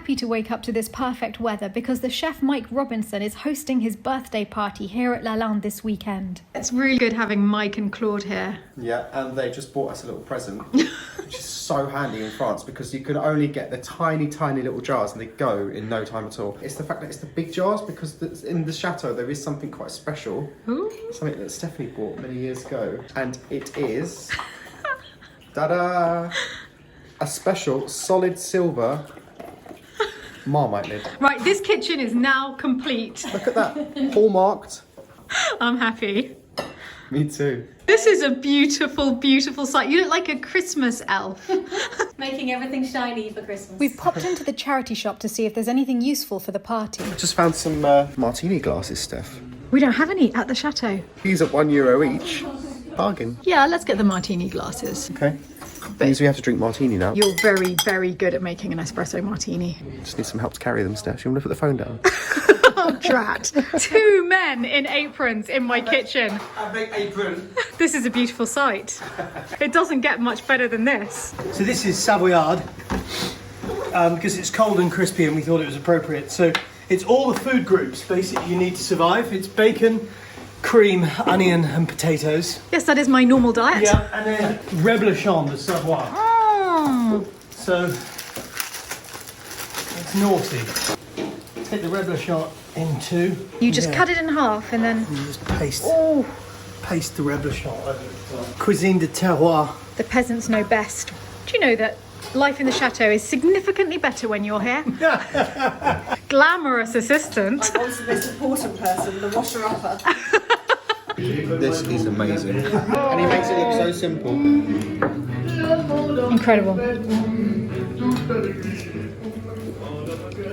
happy to wake up to this perfect weather because the chef Mike Robinson is hosting his birthday party here at Lalande this weekend. It's really good having Mike and Claude here. Yeah, and they just bought us a little present, which is so handy in France because you can only get the tiny, tiny little jars and they go in no time at all. It's the fact that it's the big jars because in the chateau there is something quite special. Ooh. Something that Stephanie bought many years ago. And it is... ta-da! A special solid silver Marmite lid. Right, this kitchen is now complete. Look at that, hallmarked. I'm happy. Me too. This is a beautiful, beautiful sight. You look like a Christmas elf. Making everything shiny for Christmas. We've popped into the charity shop to see if there's anything useful for the party. Just found some martini glasses, Steph. We don't have any at the chateau. These are €1 each. Bargain. Yeah, let's get the martini glasses. Okay. Means we have to drink martini now. You're very, very good at making an espresso martini. Just need some help to carry them, Steph. You want to put the phone down? Oh, drat. 2 men in aprons in my kitchen. A big apron. This is a beautiful sight. It doesn't get much better than this. So this is Savoyard, because it's cold and crispy and we thought it was appropriate. So it's all the food groups basically you need to survive. It's bacon, cream, onion and potatoes. Yes, that is my normal diet. Yeah, and then Reblochon de Savoie. Oh. So it's naughty. Take the Reblochon in two. You just cut it in half and then... And just paste the Reblochon over it. Cuisine de terroir. The peasants know best. Do you know that life in the chateau is significantly better when you're here? Glamorous assistant. I'm also the most important person, the washer-upper. This is amazing. And he makes it look so simple. Incredible.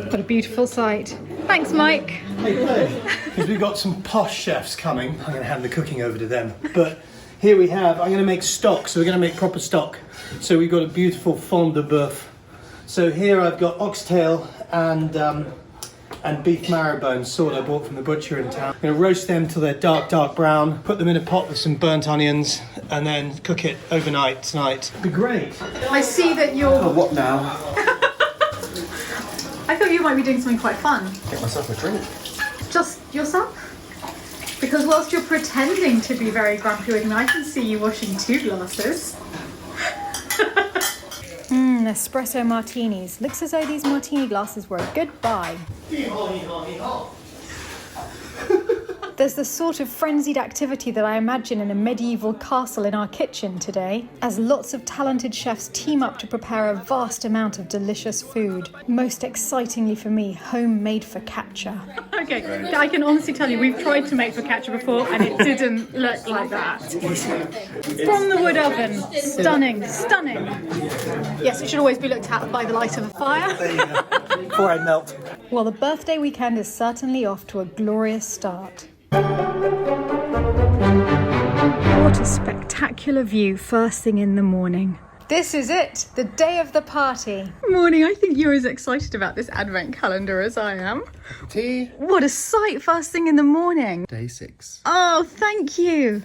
What a beautiful sight. Thanks, Mike. Because we've got some posh chefs coming. I'm going to hand the cooking over to them. But here we have, I'm going to make stock, so we're going to make proper stock. So we've got a beautiful fond de boeuf. So here I've got oxtail and beef marrow bones, sort I bought from the butcher in town. I'm going to roast them till they're dark, dark brown, put them in a pot with some burnt onions, and then cook it overnight tonight. It'd be great. I see that you're... Oh, what now? I thought you might be doing something quite fun. Get myself a drink. Just yourself? Because whilst you're pretending to be very grumpy with me, I can see you washing 2 glasses. Espresso martinis. Looks as though these martini glasses were a good buy. There's the sort of frenzied activity that I imagine in a medieval castle in our kitchen today, as lots of talented chefs team up to prepare a vast amount of delicious food. Most excitingly for me, homemade focaccia. Okay, I can honestly tell you, we've tried to make focaccia before and it didn't look like that. From the wood oven. Stunning, stunning. Yes, it should always be looked at by the light of a fire. Before I melt. Well, the birthday weekend is certainly off to a glorious start. What a spectacular view first thing in the morning. This is it, the day of the party. Morning, I think you're as excited about this advent calendar as I am. Tea. What a sight first thing in the morning. Day 6. Oh, thank you.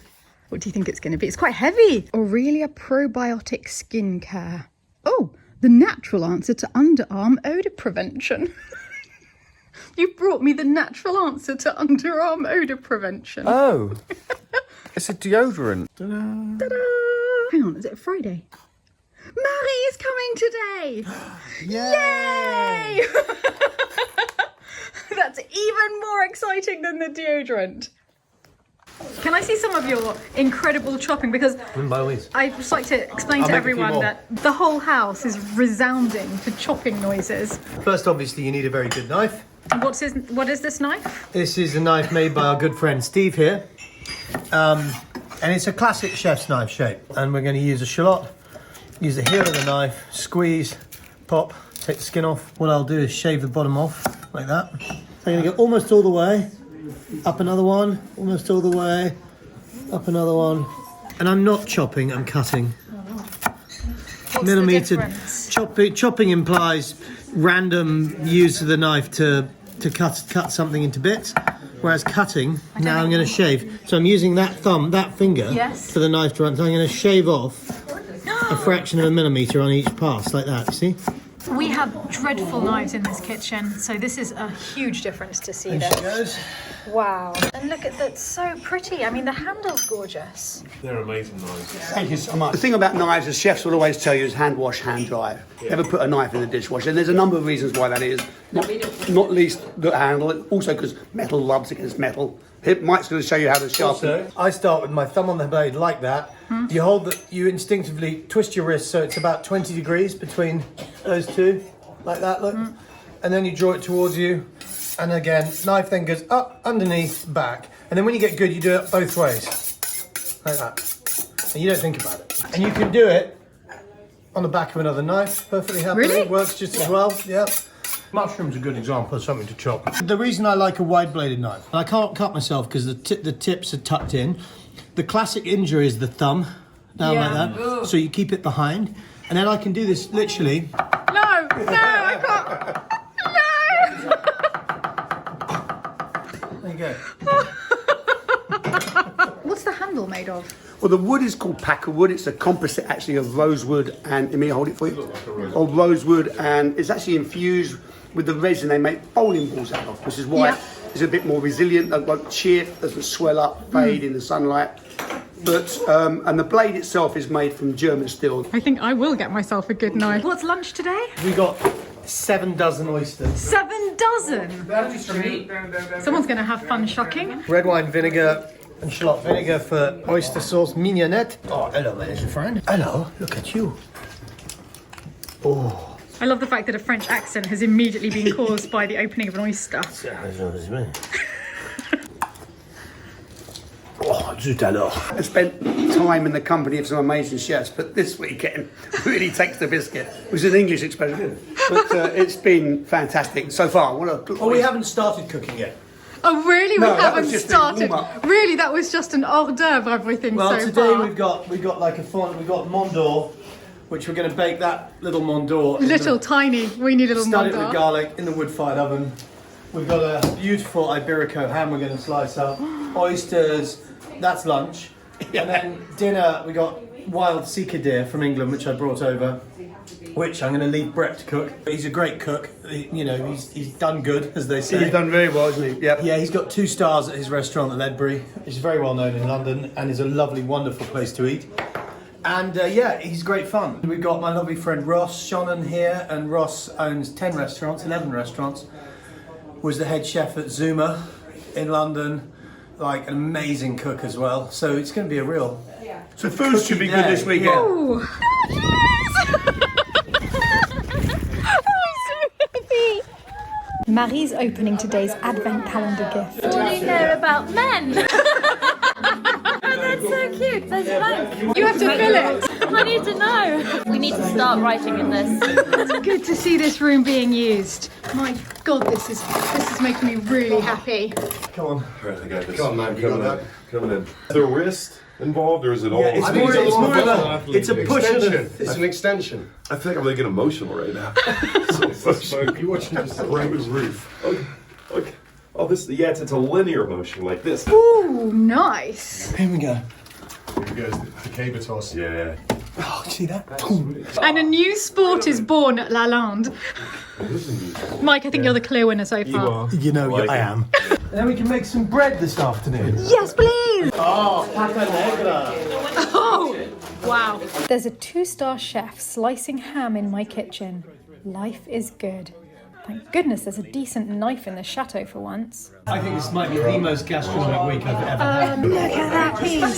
What do you think it's going to be? It's quite heavy. Aurelia Probiotic Skincare. Oh, the natural answer to underarm odour prevention. You've brought me the natural answer to underarm odour prevention. Oh, it's a deodorant. Ta-da. Ta-da! Hang on, is it Friday? Marie is coming today! Yay! Yay! That's even more exciting than the deodorant. Can I see some of your incredible chopping? Because By all means. I'd just like to explain to everyone that the whole house is resounding to chopping noises. First, obviously, you need a very good knife. What is this knife? This is a knife made by our good friend Steve here. And it's a classic chef's knife shape. And we're going to use a shallot, use the heel of the knife, squeeze, pop, take the skin off. What I'll do is shave the bottom off, like that. So I'm going to go almost all the way, up another one, almost all the way, up another one. And I'm not chopping, I'm cutting. What's Millimeter. the difference? Chopping implies random use of the knife to cut something into bits, whereas cutting, now I'm going to shave. So I'm using that finger Yes. for the knife to run. So I'm going to shave off a fraction of a millimetre on each pass, like that, you see? We have dreadful knives in this kitchen, so this is a huge difference to see There this. she goes. Wow. And look at that, so pretty. I mean, the handle's gorgeous. They're amazing knives. Thank you so much. The thing about knives, as chefs will always tell you, is hand wash, hand dry. Never put a knife in the dishwasher. And there's a number of reasons why that is. Not least the handle, also because metal rubs against metal. Mike's going to show you how to sharpen. Also, I start with my thumb on the blade like that. You hold that. You instinctively twist your wrist so it's about 20 degrees between those two, like that. Look, and then you draw it towards you, and again, knife then goes up, underneath, back, and then when you get good, you do it both ways, like that, and you don't think about it. And you can do it on the back of another knife, perfectly happily. Really? Works just as well. Yeah. Mushroom's a good example of something to chop. The reason I like a wide-bladed knife, I can't cut myself because the tips are tucked in. The classic injury is the thumb, down like that. Ugh. So you keep it behind, and then I can do this literally. No, I can't. There you go. What's the handle made of? Well, the wood is called packer wood. It's a composite actually of rosewood and, let me hold it for you, of rosewood, and it's actually infused with the resin they make bowling balls out of, which is why it's a bit more resilient, like chip, doesn't swell up, fade in the sunlight. But, and the blade itself is made from German steel. I think I will get myself a good knife. What's lunch today? We got 7 dozen oysters. 7 dozen! Someone's going to have fun shocking. Red wine vinegar and shallot vinegar for oyster sauce mignonette. Oh, hello, my little friend. Hello, look at you. Oh. I love the fact that a French accent has immediately been caused by the opening of an oyster. Oh, zut alors. I spent time in the company of some amazing chefs, but this weekend really takes the biscuit, which is an English expression. But it's been fantastic so far. Oh, we haven't started cooking yet. Oh, really? No, We that was haven't just a started. warm-up. Really, that was just an hors d'oeuvre, everything Well, so today far. we've got like a fond. We've got Mont d'Or, which we're going to bake that little Mont d'Or. Little, tiny, weeny little Stud it Mont with d'Or. garlic in the wood-fired oven. We've got a beautiful Iberico ham we're going to slice up. Oysters, that's lunch. And then dinner, we got wild sika deer from England, which I brought over, which I'm going to leave Brett to cook. He's a great cook. He's done good, as they say. He's done very well, hasn't he? Yep. Yeah, he's got 2 stars at his restaurant at Ledbury. He's very well known in London and is a lovely, wonderful place to eat. And he's great fun. We've got my lovely friend Ross Shonen here, and Ross owns 11 restaurants. Was the head chef at Zuma in London, like an amazing cook as well. So it's going to be a real. So food should be good this weekend. Yeah. Ooh. Marie's opening today's advent calendar gift. What do you know about men? That's so cute. There's a blank. You have to fill it. I need to know. We need to start writing in this. It's good to see this room being used. My God, this is making me really happy. Come on. Right, I got this. Come on, man, you got that. Coming in. Is the wrist involved, or is it all? Yeah, it's I think more of a. It's a push of extension. the. It's an extension. I feel like I'm getting emotional right now. You watching this Right with roof. Okay. Oh, this. Yeah, it's a linear motion like this. Ooh, nice. Here we go. Here goes the caber toss. Yeah. Oh, see that? And a new sport is born at Lalande. Mike, I think you're the clear winner so far. You know, Like I it. am. And then we can make some bread this afternoon. Yes, please. Oh, pata negra. Oh, wow. There's a 2-star chef slicing ham in my kitchen. Life is good. Thank goodness there's a decent knife in the chateau for once. I think this might be the most gastronomic week I've ever had. Look at that piece.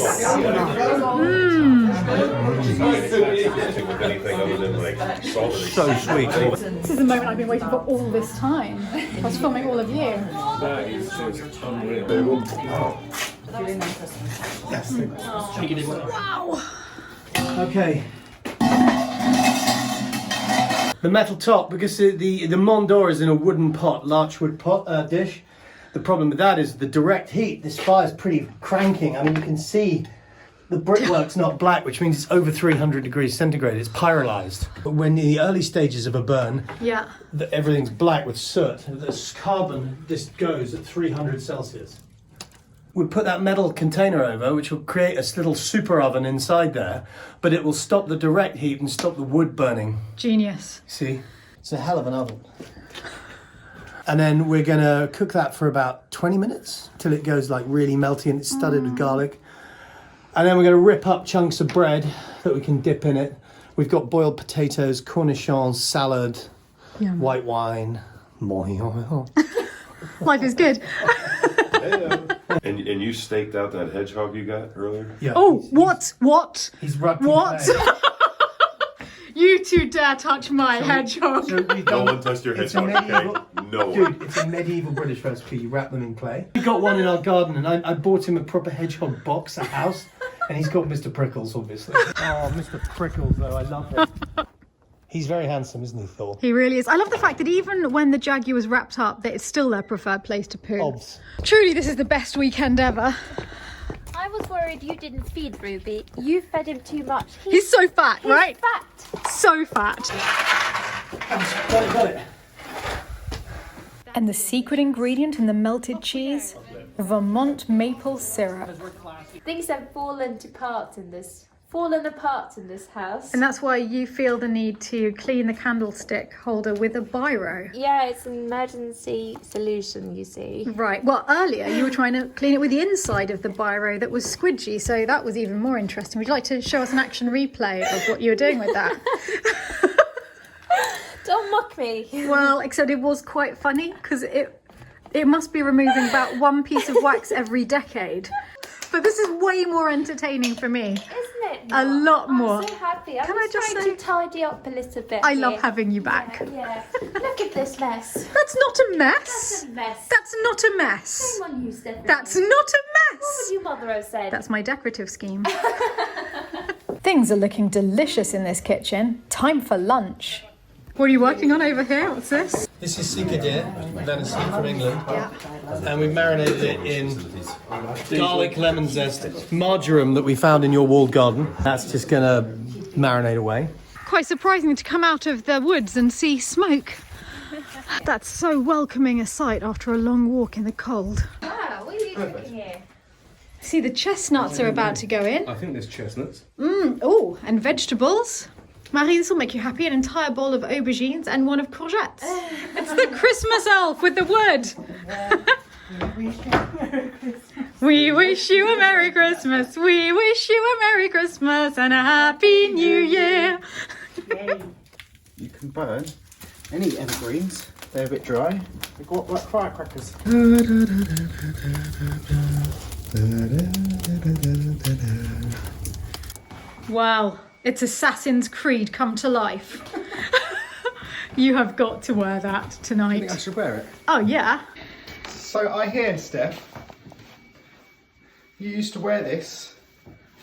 So sweet. This is the moment I've been waiting for all this time. I was filming all of you. Wow. Okay. The metal top, because the Mont d'Or is in a wooden pot, larchwood pot dish. The problem with that is the direct heat. This fire's pretty cranking. I mean, you can see the brickwork's not black, which means it's over 300 degrees centigrade. It's pyrolyzed. But when in the early stages of a burn, Yeah. everything's black with soot. The carbon, this goes at 300 Celsius. We put that metal container over, which will create a little super oven inside there, but it will stop the direct heat and stop the wood burning. Genius. See? It's a hell of an oven. And then we're gonna cook that for about 20 minutes till it goes like really melty and it's studded with garlic. And then we're gonna rip up chunks of bread that we can dip in it. We've got boiled potatoes, cornichons, salad, white wine, more oil. Life is good. And you staked out that hedgehog you got earlier? Yeah. Oh, what? He's rubbed What? in clay. You two dare touch my hedgehog. So we've No done- one touched your it's a hedgehog, medieval- okay? No one. Dude, it's a medieval British recipe. You wrap them in clay. We got one in our garden, and I bought him a proper hedgehog box, a house, and he's called Mr. Prickles, obviously. Oh, Mr. Prickles, though, I love him. He's very handsome, isn't he, Thor? He really is. I love the fact that even when the Jaguar was wrapped up, that it's still their preferred place to poo. Obs. Truly, this is the best weekend ever. I was worried you didn't feed Ruby. You fed him too much. He's so fat, He's right? fat. So fat. Got it. And the secret ingredient in the melted cheese? Vermont maple syrup. Things have fallen apart in this house. And that's why you feel the need to clean the candlestick holder with a biro. Yeah, it's an emergency solution, you see. Right. Well, earlier you were trying to clean it with the inside of the biro that was squidgy, so that was even more interesting. Would you like to show us an action replay of what you were doing with that? Don't mock me. Well, except it was quite funny because it must be removing about one piece of wax every decade. But this is way more entertaining for me. Isn't it? A lot more. I'm so happy. I'm Can I just trying say- to tidy up a little bit. I here. love having you back. Yeah. Look at this mess. That's not a mess. That's a mess. That's not a mess. Someone used everything. That's not a What mess. would your mother have said? That's my decorative scheme. Things are looking delicious in this kitchen. Time for lunch. What are you working on over here? What's this? This is Sika deer, venison from England. And we marinated it in garlic, lemon zest, marjoram that we found in your walled garden. That's just going to marinate away. Quite surprising to come out of the woods and see smoke. That's so welcoming a sight after a long walk in the cold. Ah, what are you doing here? See, the chestnuts are about to go in. I think there's chestnuts. Oh, and vegetables. Marie, this will make you happy. An entire bowl of aubergines and one of courgettes. It's the Christmas elf with the wood. We wish you a Merry Christmas. We wish you a Merry Christmas and a Happy New Year. You can burn any evergreens. They're a bit dry. They go up like firecrackers. Wow, it's Assassin's Creed come to life. You have got to wear that I think I tonight. should wear it. Oh, yeah. So I hear, Steph, you used to wear this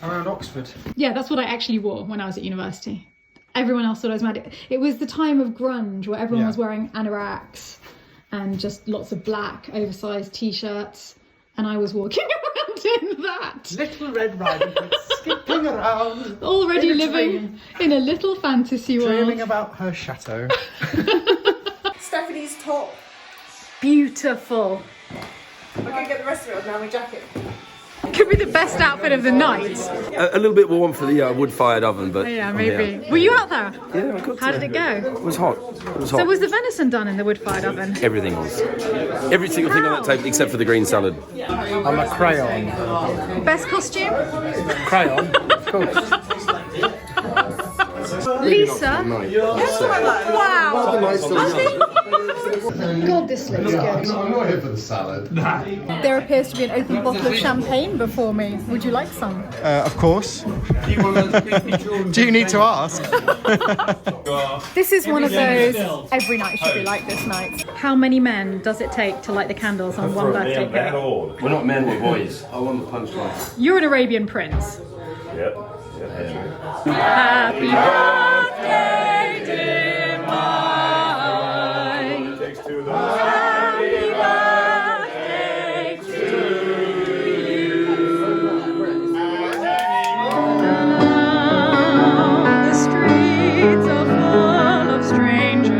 around Oxford. Yeah, that's what I actually wore when I was at university. Everyone else thought I was mad. It was the time of grunge where everyone was wearing anoraks and just lots of black oversized t-shirts, and I was walking around in that. Little Red Riding Hood skipping around. Already in a living dream, in a little fantasy world. dreaming about her chateau. Stephanie's top. Beautiful. I'm going to get the rest of it on now, my jacket. Could be the best outfit of the night. A little bit warm for the wood-fired oven, but Yeah, maybe. Were you out there? Yeah, I got How to. did it go? It was hot. It was hot. So was the venison done in the wood-fired oven? Everything was. Every single thing on that table except for the green salad. I'm a crayon. Best costume? Crayon? Of course. Lisa? Wow. God, this looks good. I'm not here for the salad. There appears to be an open bottle of champagne before me. Would you like some? Of course. Do you need to ask? This is one of those every night should be like this night. How many men does it take to light the candles on one birthday Man, that cake? old. We're not men, we're boys. I want the punchline. You're an Arabian prince. Yep. Happy birthday, dear mine. Takes two of those. Happy birthday to you. The streets are full of strangers.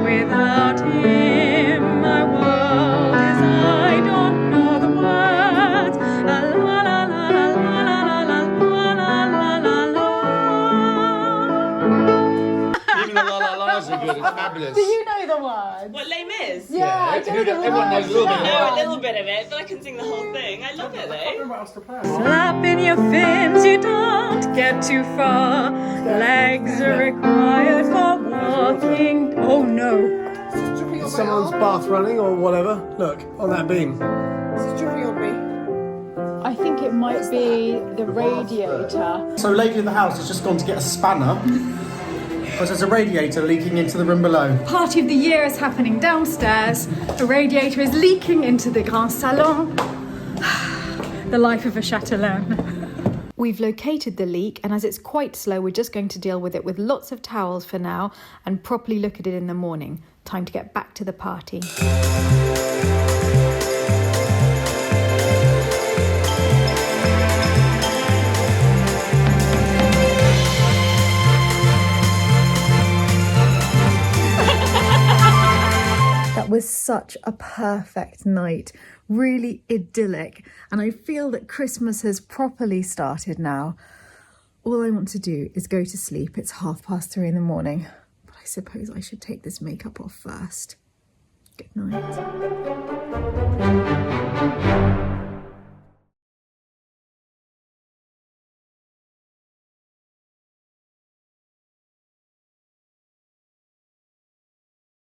Without him, my world is I don't know the words. La la la la la la la la la la la. everyone knows a little bit. I know a little bit of it, but I can sing the whole thing. I love it though. What else to play? Flap in your fins, you don't get too far. Legs are required for walking. Oh no. Is someone's bath running or whatever? Look, on that beam. This is dripping on me. I think it might be the radiator. So lady of the house has just gone to get a spanner because there's a radiator leaking into the room below. Party of the year is happening downstairs. The radiator is leaking into the grand salon. The life of a chatelaine. We've located the leak, and as it's quite slow, we're just going to deal with it with lots of towels for now and properly look at it in the morning. Time to get back to the party. That was such a perfect night, really idyllic, and I feel that Christmas has properly started now. All I want to do is go to sleep. It's 3:30 in the morning, but I suppose I should take this makeup off first. Good night.